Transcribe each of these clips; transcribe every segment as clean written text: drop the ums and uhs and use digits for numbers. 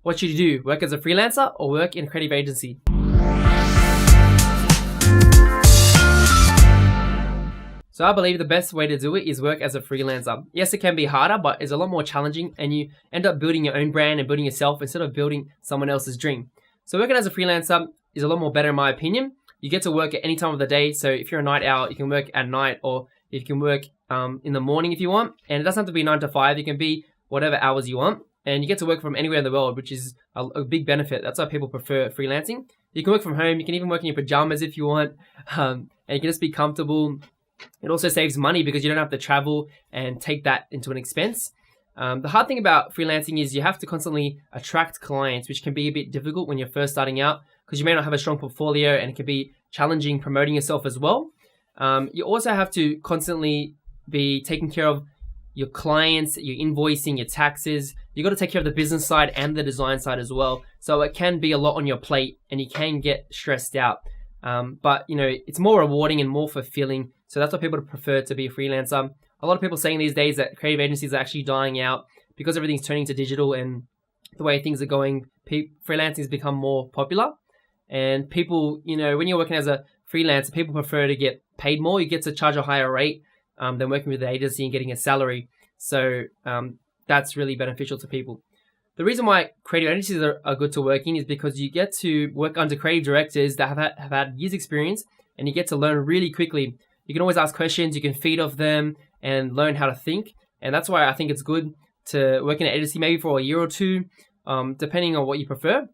What should you do? Work as a freelancer or work in a creative agency? So I believe the best way to do it is work as a freelancer. Yes, it can be harder, but it's a lot more challenging, and you end up building your own brand and building yourself instead of building someone else's dream. So working as a freelancer is a lot more better in my opinion. You get to work at any time of the day. So if you're a night owl, you can work at night, or you can work in the morning if you want. And it doesn't have to be 9 to 5. It can be whatever hours you want. And you get to work from anywhere in the world, which is a big benefit. That's why people prefer freelancing. You can work from home. You can even work in your pajamas if you want. And you can just be comfortable. It also saves money because you don't have to travel and take that into an expense. The hard thing about freelancing is you have to constantly attract clients, which can be a bit difficult when you're first starting out because you may not have a strong portfolio, and it can be challenging promoting yourself as well. You also have to constantly be taking care of your clients, your invoicing, your taxes. You got to take care of the business side and the design side as well. So it can be a lot on your plate, and you can get stressed out. But it's more rewarding and more fulfilling. So that's why people prefer to be a freelancer. A lot of people saying these days that creative agencies are actually dying out because everything's turning to digital, and the way things are going, freelancing has become more popular. And people, when you're working as a freelancer, people prefer to get paid more. You get to charge a higher rate than working with the agency and getting a salary. So that's really beneficial to people. The reason why creative agencies are good to work in is because you get to work under creative directors that have had years experience, and you get to learn really quickly. You can always ask questions, you can feed off them and learn how to think. And that's why I think it's good to work in an agency maybe for a year or two, depending on what you prefer.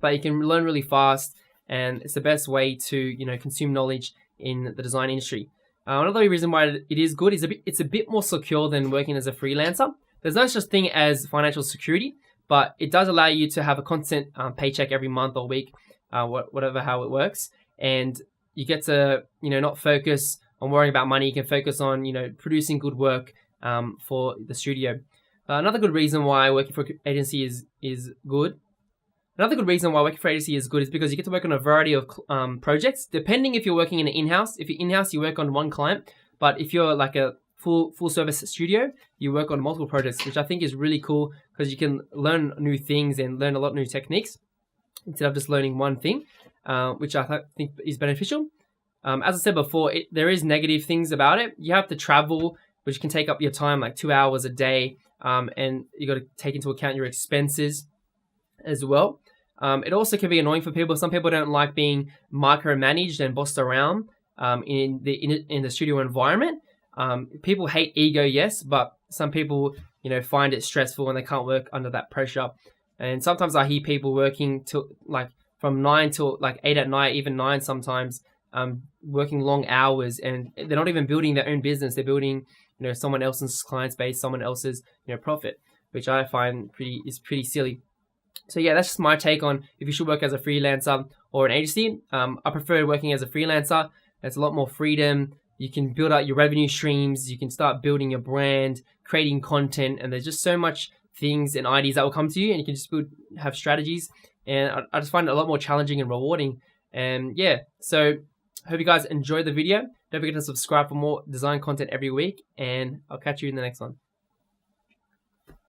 But you can learn really fast, and it's the best way to consume knowledge in the design industry. Another reason why it is good is it's a bit more secure than working as a freelancer. There's no such thing as financial security, but it does allow you to have a constant paycheck every month or week, whatever how it works. And you get to not focus on worrying about money. You can focus on producing good work for the studio. Another good reason why working for an agency is good. Another good reason why working for an agency is good is because you get to work on a variety of projects. Depending if you're working in an in-house. If you're in-house, you work on one client. But if you're like a full service studio, you work on multiple projects, which I think is really cool because you can learn new things and learn a lot of new techniques instead of just learning one thing, which I think is beneficial. As I said before, there is negative things about it. You have to travel, which can take up your time, like 2 hours a day, and you got to take into account your expenses as well. It also can be annoying for people. Some people don't like being micromanaged and bossed around in the studio environment. People hate ego, yes, but some people find it stressful and they can't work under that pressure. And sometimes I hear people working till from 9 till 8 at night, even 9 sometimes, working long hours, and they're not even building their own business. They're building someone else's client base, someone else's profit, which I find is pretty silly. So yeah, that's just my take on if you should work as a freelancer or an agency. I prefer working as a freelancer. There's a lot more freedom. You can build out your revenue streams. You can start building your brand, creating content, and there's just so much things and ideas that will come to you, and you can just have strategies. And I just find it a lot more challenging and rewarding. And yeah, so hope you guys enjoyed the video. Don't forget to subscribe for more design content every week, and I'll catch you in the next one.